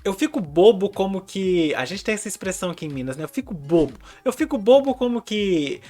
Eu fico bobo como que. A gente tem essa expressão aqui em Minas, né? Eu fico bobo. Eu fico bobo como que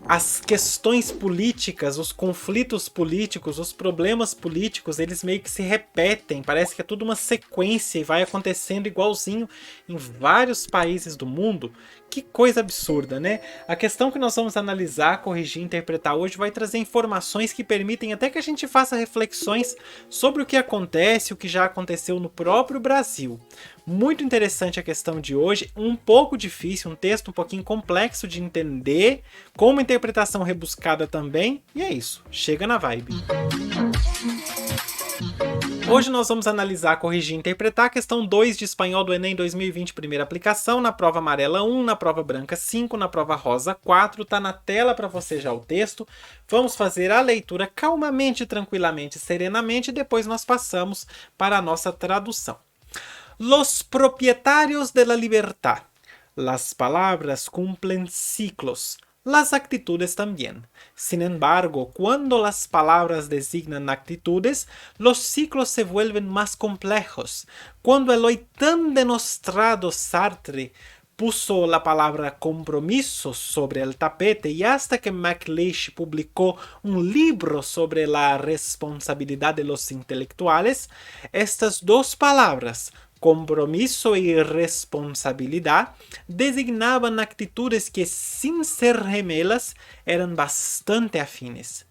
as questões políticas, os conflitos políticos, os problemas políticos, eles meio que se repetem. Parece que é tudo uma sequência e vai acontecendo igualzinho em vários países do mundo. Que coisa absurda, né? A questão que nós vamos analisar, corrigir e interpretar hoje vai trazer informações que permitem até que a gente faça reflexões sobre o que acontece, o que já aconteceu no próprio Brasil. Muito interessante a questão de hoje, um pouco difícil, um texto um pouquinho complexo de entender, com uma interpretação rebuscada também, e é isso, chega na vibe. Hoje nós vamos analisar, corrigir e interpretar a questão 2 de espanhol do Enem 2020, primeira aplicação, na prova amarela 1, na prova branca 5, na prova rosa 4, tá na tela para você já o texto. Vamos fazer a leitura calmamente, tranquilamente, serenamente e depois nós passamos para a nossa tradução. Los propietarios de la libertad. Las palabras cumplen ciclos. Las actitudes también. Sin embargo, cuando las palabras designan actitudes, los ciclos se vuelven más complejos. Cuando el hoy tan denostrado Sartre puso la palabra compromiso sobre el tapete y hasta que MacLeish publicó un libro sobre la responsabilidad de los intelectuales, estas dos palabras, compromiso y responsabilidad, designaban actitudes que, sin ser gemelas, eran bastante afines.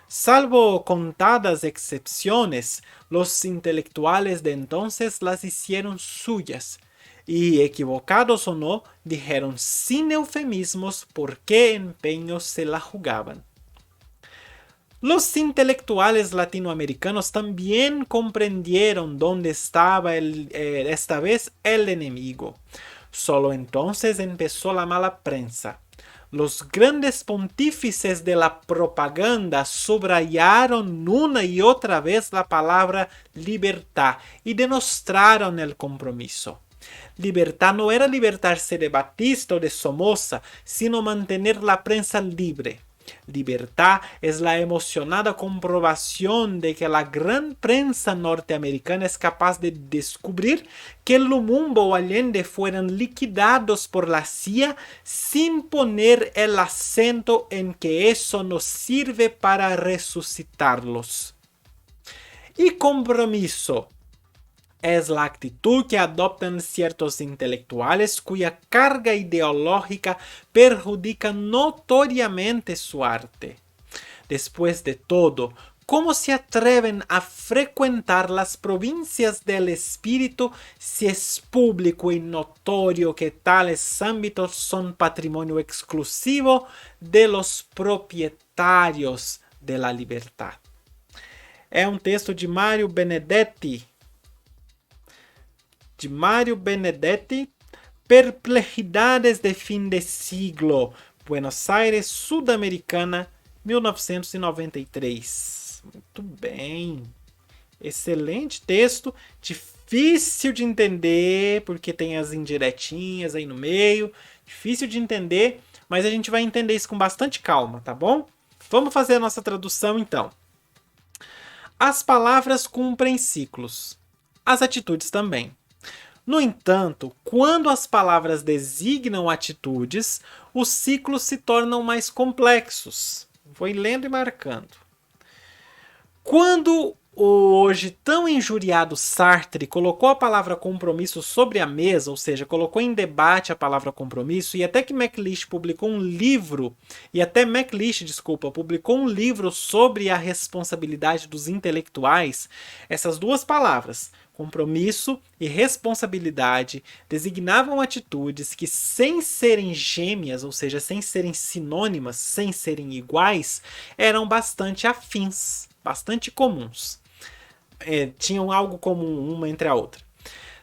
Salvo contadas excepciones, los intelectuales de entonces las hicieron suyas. Y equivocados o no, dijeron sin eufemismos por qué empeños se la jugaban. Los intelectuales latinoamericanos también comprendieron dónde estaba esta vez el enemigo. Solo entonces empezó la mala prensa. Los grandes pontífices de la propaganda subrayaron una y otra vez la palabra libertad y denostraron el compromiso. Libertad no era libertarse de Batista o de Somoza, sino mantener la prensa libre. Libertad es la emocionada comprobación de que la gran prensa norteamericana es capaz de descubrir que Lumumba o Allende fueron liquidados por la CIA sin poner el acento en que eso nos sirve para resucitarlos. Y compromiso es la actitud que adoptan ciertos intelectuales cuya carga ideológica perjudica notoriamente su arte. Después de todo, ¿cómo se atreven a frecuentar las provincias del espíritu si es público y notorio que tales ámbitos son patrimonio exclusivo de los propietarios de la libertad? É um texto de Mário Benedetti, Perplejidades de Fin de Siglo, Buenos Aires, Sudamericana, 1993. Muito bem. Excelente texto, difícil de entender, porque tem as indiretinhas aí no meio, difícil de entender, mas a gente vai entender isso com bastante calma, tá bom? Vamos fazer a nossa tradução então. As palavras cumprem ciclos, as atitudes também. No entanto, quando as palavras designam atitudes, os ciclos se tornam mais complexos. Vou lendo e marcando. Quando o hoje tão injuriado Sartre colocou a palavra compromisso sobre a mesa, ou seja, colocou em debate a palavra compromisso, e até que MacLeish publicou um livro, publicou um livro sobre a responsabilidade dos intelectuais, essas duas palavras, compromisso e responsabilidade, designavam atitudes que, sem serem gêmeas, ou seja, sem serem sinônimas, sem serem iguais, eram bastante afins, bastante comuns. Tinham algo comum uma entre a outra.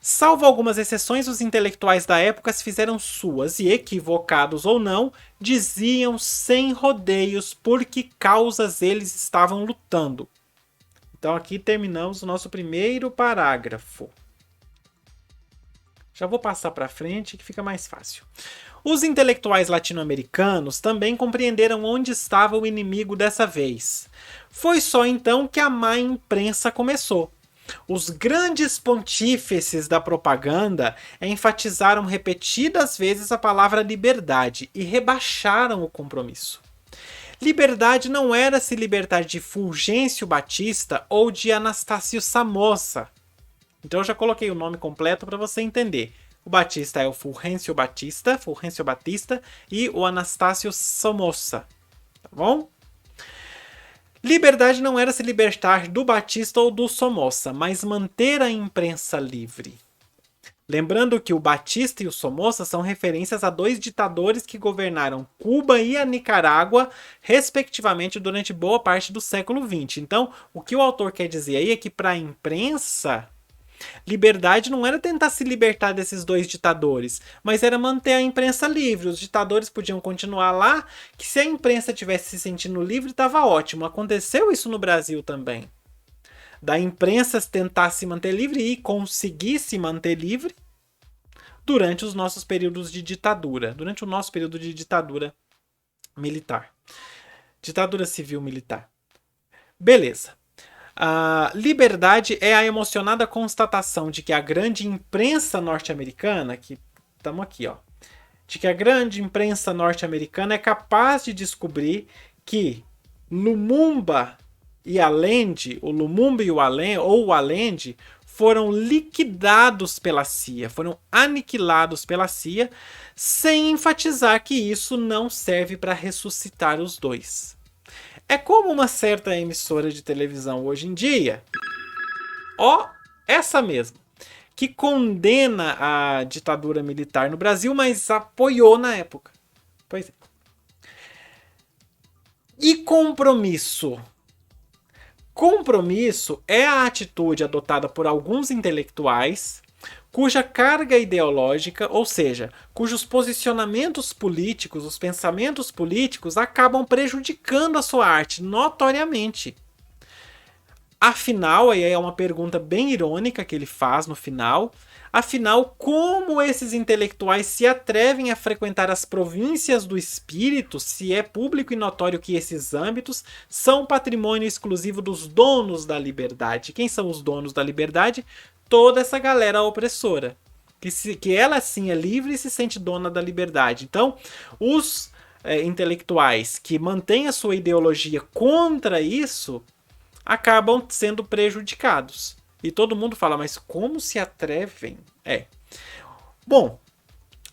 Salvo algumas exceções, os intelectuais da época se fizeram suas e, equivocados ou não, diziam sem rodeios por que causas eles estavam lutando. Então aqui terminamos o nosso primeiro parágrafo. Já vou passar para frente que fica mais fácil. Os intelectuais latino-americanos também compreenderam onde estava o inimigo dessa vez. Foi só então que a má imprensa começou. Os grandes pontífices da propaganda enfatizaram repetidas vezes a palavra liberdade e rebaixaram o compromisso. Liberdade não era se libertar de Fulgêncio Batista ou de Anastácio Somoza. Então eu já coloquei o nome completo para você entender. O Batista é o Fulgêncio Batista e o Anastácio Somoza. Tá bom? Liberdade não era se libertar do Batista ou do Somoza, mas manter a imprensa livre. Lembrando que o Batista e o Somoza são referências a dois ditadores que governaram Cuba e a Nicarágua, respectivamente, durante boa parte do século XX. Então, o que o autor quer dizer aí é que para a imprensa, liberdade não era tentar se libertar desses dois ditadores, mas era manter a imprensa livre. Os ditadores podiam continuar lá, que se a imprensa tivesse se sentindo livre, estava ótimo. Aconteceu isso no Brasil também. Da imprensa tentar se manter livre e conseguir se manter livre durante os nossos períodos de ditadura, durante o nosso período de ditadura militar. Ditadura civil-militar. Beleza. A liberdade é a emocionada constatação de que a grande imprensa norte-americana, que estamos aqui, ó, de que a grande imprensa norte-americana é capaz de descobrir que Lumumba e Allende, o Lumumba e o Allende, ou o Allende, foram liquidados pela CIA, foram aniquilados pela CIA, sem enfatizar que isso não serve para ressuscitar os dois. É como uma certa emissora de televisão hoje em dia, essa mesmo, que condena a ditadura militar no Brasil, mas apoiou na época. Pois é. E compromisso? Compromisso é a atitude adotada por alguns intelectuais cuja carga ideológica, ou seja, cujos posicionamentos políticos, os pensamentos políticos, acabam prejudicando a sua arte notoriamente. Afinal, aí é uma pergunta bem irônica que ele faz no final. Afinal, como esses intelectuais se atrevem a frequentar as províncias do espírito, se é público e notório que esses âmbitos são patrimônio exclusivo dos donos da liberdade? Quem são os donos da liberdade? Toda essa galera opressora. Que ela sim é livre e se sente dona da liberdade. Então, os intelectuais que mantêm a sua ideologia contra isso acabam sendo prejudicados. E todo mundo fala, mas como se atrevem? Bom,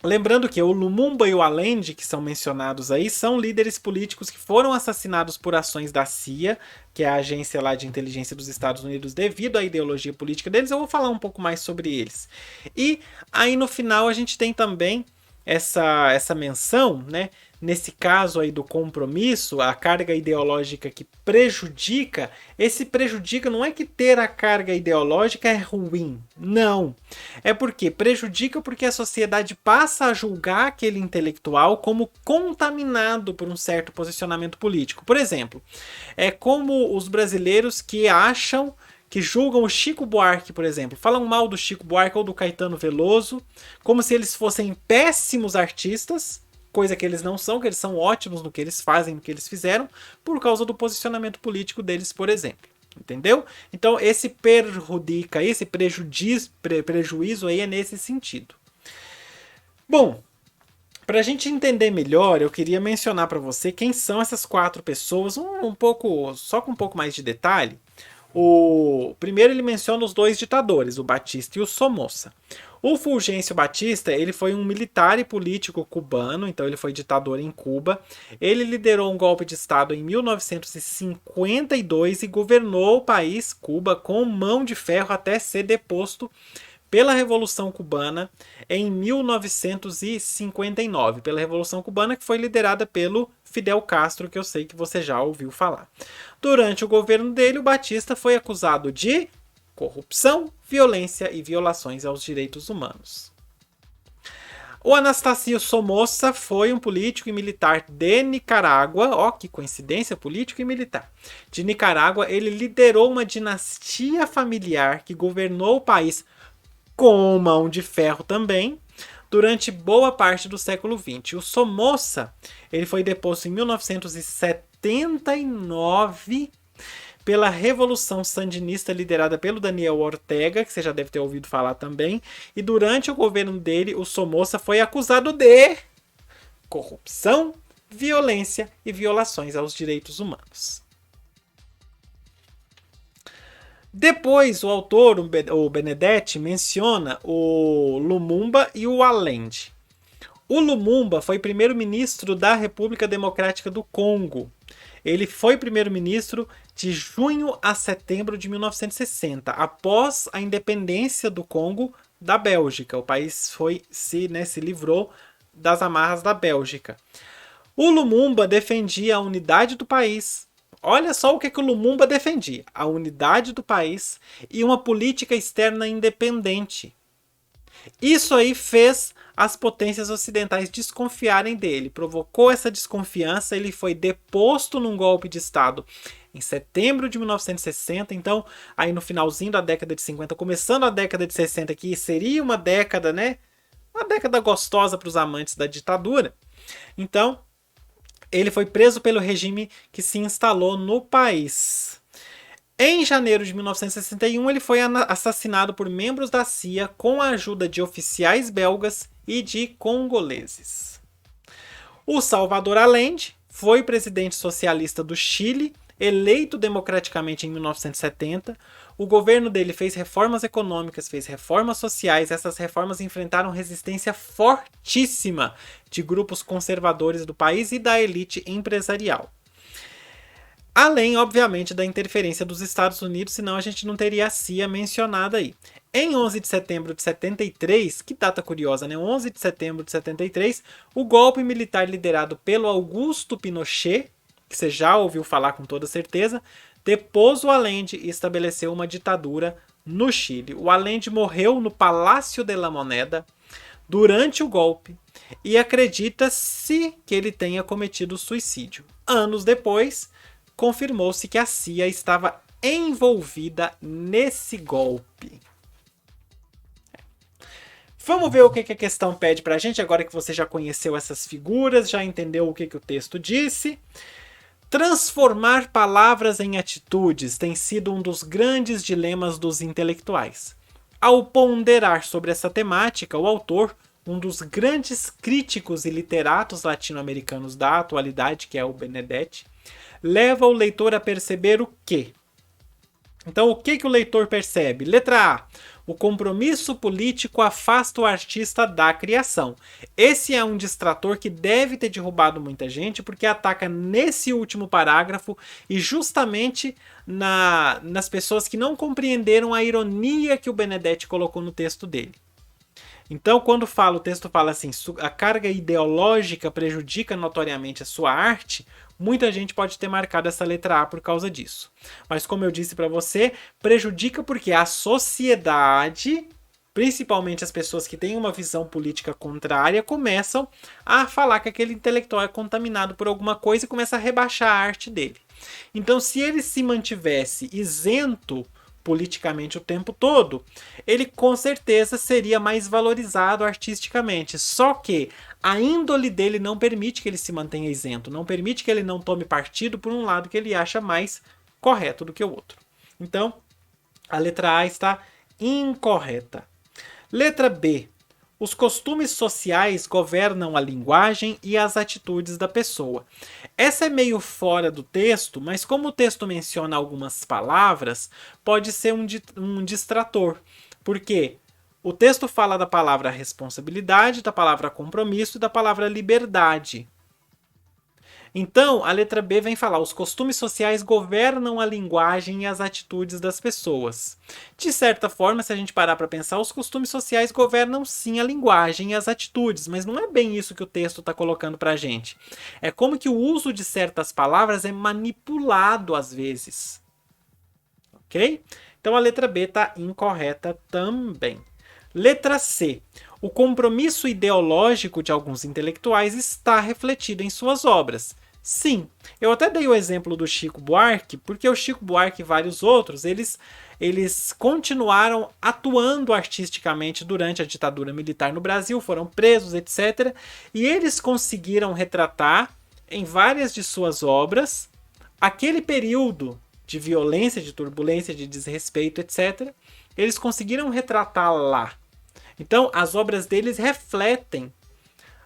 lembrando que o Lumumba e o Allende, que são mencionados aí, são líderes políticos que foram assassinados por ações da CIA, que é a agência lá de inteligência dos Estados Unidos, devido à ideologia política deles. Eu vou falar um pouco mais sobre eles. E aí no final a gente tem também essa menção, né? Nesse caso aí do compromisso, a carga ideológica que prejudica, esse prejudica não é que ter a carga ideológica é ruim, não. É porque prejudica porque a sociedade passa a julgar aquele intelectual como contaminado por um certo posicionamento político. Por exemplo, é como os brasileiros que julgam o Chico Buarque, por exemplo, falam mal do Chico Buarque ou do Caetano Veloso, como se eles fossem péssimos artistas, coisa que eles não são, que eles são ótimos no que eles fazem, no que eles fizeram, por causa do posicionamento político deles, por exemplo. Entendeu? Então esse perjudica, esse prejuízo aí é nesse sentido. Bom, para a gente entender melhor, eu queria mencionar para você quem são essas quatro pessoas, só com um pouco mais de detalhe. Primeiro ele menciona os dois ditadores, o Batista e o Somoza. O Fulgêncio Batista, ele foi um militar e político cubano, então ele foi ditador em Cuba. Ele liderou um golpe de Estado em 1952 e governou o país, Cuba, com mão de ferro até ser deposto pela Revolução Cubana em 1959. Pela Revolução Cubana, que foi liderada pelo Fidel Castro, que eu sei que você já ouviu falar. Durante o governo dele, o Batista foi acusado de corrupção, violência e violações aos direitos humanos. O Anastácio Somoza foi um político e militar de Nicarágua. Que coincidência, político e militar. De Nicarágua, ele liderou uma dinastia familiar que governou o país com mão de ferro também, durante boa parte do século XX. O Somoza, ele foi deposto em 1979 pela Revolução Sandinista liderada pelo Daniel Ortega, que você já deve ter ouvido falar também, e durante o governo dele, o Somoza foi acusado de corrupção, violência e violações aos direitos humanos. Depois, o autor, o Benedetti, menciona o Lumumba e o Allende. O Lumumba foi primeiro-ministro da República Democrática do Congo. Ele foi primeiro-ministro de junho a setembro de 1960, após a independência do Congo da Bélgica. O país se livrou das amarras da Bélgica. O Lumumba defendia a unidade do país. Olha só o que o Lumumba defendia: a unidade do país e uma política externa independente. Isso aí fez as potências ocidentais desconfiarem dele, provocou essa desconfiança, ele foi deposto num golpe de Estado em setembro de 1960, então aí no finalzinho da década de 50, começando a década de 60, que seria uma década, né? Uma década gostosa para os amantes da ditadura. Então, ele foi preso pelo regime que se instalou no país. Em janeiro de 1961, ele foi assassinado por membros da CIA com a ajuda de oficiais belgas e de congoleses. O Salvador Allende foi presidente socialista do Chile, eleito democraticamente em 1970. O governo dele fez reformas econômicas, fez reformas sociais. Essas reformas enfrentaram resistência fortíssima de grupos conservadores do país e da elite empresarial. Além, obviamente, da interferência dos Estados Unidos, senão a gente não teria a CIA mencionada aí. Em 11 de setembro de 73, que data curiosa, né? 11 de setembro de 73, o golpe militar liderado pelo Augusto Pinochet, que você já ouviu falar com toda certeza, depôs o Allende e estabeleceu uma ditadura no Chile. O Allende morreu no Palácio de la Moneda durante o golpe e acredita-se que ele tenha cometido suicídio. Anos depois, confirmou-se que a CIA estava envolvida nesse golpe. Vamos ver o que a questão pede pra gente, agora que você já conheceu essas figuras, já entendeu o que o texto disse. Transformar palavras em atitudes tem sido um dos grandes dilemas dos intelectuais. Ao ponderar sobre essa temática, o autor, um dos grandes críticos e literatos latino-americanos da atualidade, que é o Benedetti, leva o leitor a perceber o quê? Então, o que o leitor percebe? Letra A. O compromisso político afasta o artista da criação. Esse é um distrator que deve ter derrubado muita gente, porque ataca nesse último parágrafo e justamente nas pessoas que não compreenderam a ironia que o Benedetti colocou no texto dele. Então, quando o texto fala assim, a carga ideológica prejudica notoriamente a sua arte, muita gente pode ter marcado essa letra A por causa disso. Mas como eu disse para você, prejudica porque a sociedade, principalmente as pessoas que têm uma visão política contrária, começam a falar que aquele intelectual é contaminado por alguma coisa e começa a rebaixar a arte dele. Então, se ele se mantivesse isento politicamente o tempo todo, ele com certeza seria mais valorizado artisticamente. Só que a índole dele não permite que ele se mantenha isento, não permite que ele não tome partido por um lado que ele acha mais correto do que o outro. Então, a letra A está incorreta. Letra B. Os costumes sociais governam a linguagem e as atitudes da pessoa. Essa é meio fora do texto, mas como o texto menciona algumas palavras, pode ser um distrator. Porque o texto fala da palavra responsabilidade, da palavra compromisso e da palavra liberdade. Então, a letra B vem falar: os costumes sociais governam a linguagem e as atitudes das pessoas. De certa forma, se a gente parar para pensar, os costumes sociais governam sim a linguagem e as atitudes, mas não é bem isso que o texto está colocando para a gente. É como que o uso de certas palavras é manipulado às vezes. Ok? Então, a letra B está incorreta também. Letra C. O compromisso ideológico de alguns intelectuais está refletido em suas obras. Sim, eu até dei o exemplo do Chico Buarque, porque o Chico Buarque e vários outros, eles continuaram atuando artisticamente durante a ditadura militar no Brasil, foram presos, etc. E eles conseguiram retratar em várias de suas obras aquele período de violência, de turbulência, de desrespeito, etc. Eles conseguiram retratar lá. Então, as obras deles refletem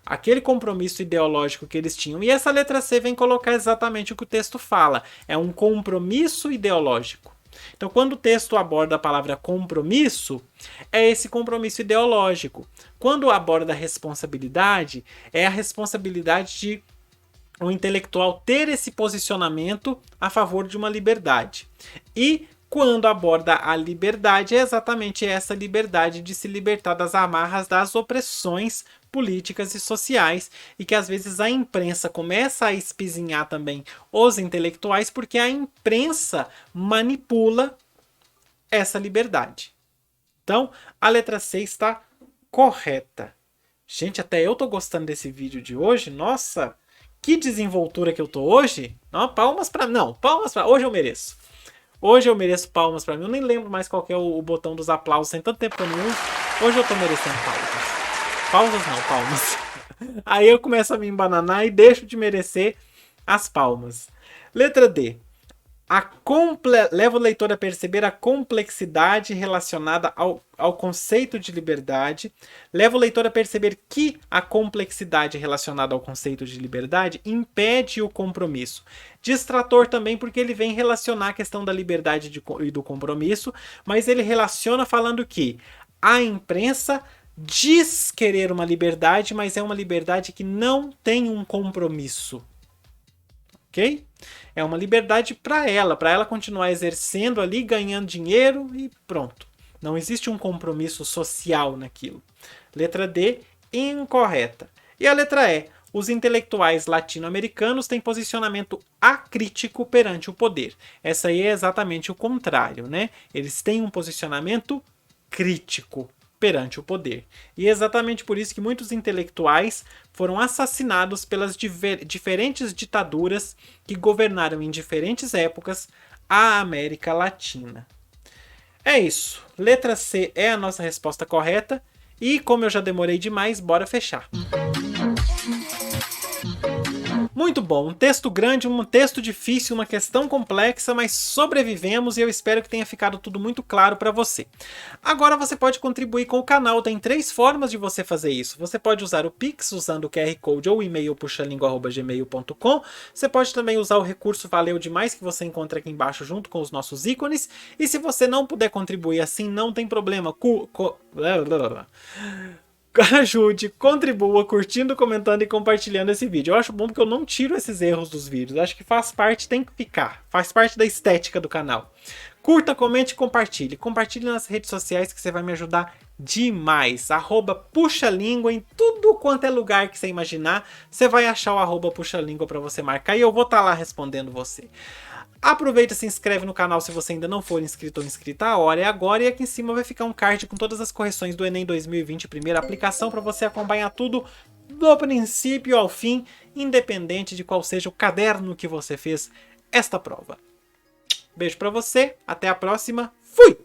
aquele compromisso ideológico que eles tinham. E essa letra C vem colocar exatamente o que o texto fala. É um compromisso ideológico. Então, quando o texto aborda a palavra compromisso, é esse compromisso ideológico. Quando aborda a responsabilidade, é a responsabilidade de um intelectual ter esse posicionamento a favor de uma liberdade. E quando aborda a liberdade, é exatamente essa liberdade de se libertar das amarras das opressões políticas e sociais, e que às vezes a imprensa começa a espizinhar também os intelectuais, porque a imprensa manipula essa liberdade. Então, a letra C está correta. Gente, até eu tô gostando desse vídeo de hoje. Nossa, que desenvoltura que eu tô hoje. Não, palmas para hoje eu mereço. Hoje eu mereço palmas pra mim. Eu nem lembro mais qual que é o botão dos aplausos. Tem tanto tempo que eu não uso. Hoje eu tô merecendo palmas. Pausas não, palmas. Aí eu começo a me embananar e deixo de merecer as palmas. Letra D. Leva o leitor a perceber a complexidade relacionada ao conceito de liberdade. Leva o leitor a perceber que a complexidade relacionada ao conceito de liberdade impede o compromisso. Distrator também porque ele vem relacionar a questão da liberdade e do compromisso, mas ele relaciona falando que a imprensa diz querer uma liberdade, mas é uma liberdade que não tem um compromisso. Ok? É uma liberdade para ela continuar exercendo ali, ganhando dinheiro e pronto. Não existe um compromisso social naquilo. Letra D, incorreta. E a letra E, os intelectuais latino-americanos têm posicionamento acrítico perante o poder. Essa aí é exatamente o contrário, né? Eles têm um posicionamento crítico perante o poder. E é exatamente por isso que muitos intelectuais foram assassinados pelas diferentes ditaduras que governaram em diferentes épocas a América Latina. É isso. Letra C é a nossa resposta correta. E como eu já demorei demais, bora fechar. Muito bom, um texto grande, um texto difícil, uma questão complexa, mas sobrevivemos e eu espero que tenha ficado tudo muito claro para você. Agora você pode contribuir com o canal, tem 3 formas de você fazer isso. Você pode usar o Pix usando o QR Code ou o e-mail puxalingua@gmail.com. Você pode também usar o recurso Valeu Demais que você encontra aqui embaixo junto com os nossos ícones. E se você não puder contribuir assim, não tem problema. Ajude, contribua, curtindo, comentando e compartilhando esse vídeo. Eu acho bom porque eu não tiro esses erros dos vídeos. Acho que faz parte, tem que ficar. Faz parte da estética do canal. Curta, comente e compartilhe. Compartilhe nas redes sociais que você vai me ajudar demais. @puxalingua em tudo quanto é lugar que você imaginar. Você vai achar o @puxalingua para você marcar e eu vou estar lá respondendo você. Aproveita e se inscreve no canal se você ainda não for inscrito ou inscrita. A hora é agora e aqui em cima vai ficar um card com todas as correções do Enem 2020, primeira aplicação, para você acompanhar tudo do princípio ao fim, independente de qual seja o caderno que você fez esta prova. Beijo para você, até a próxima, fui!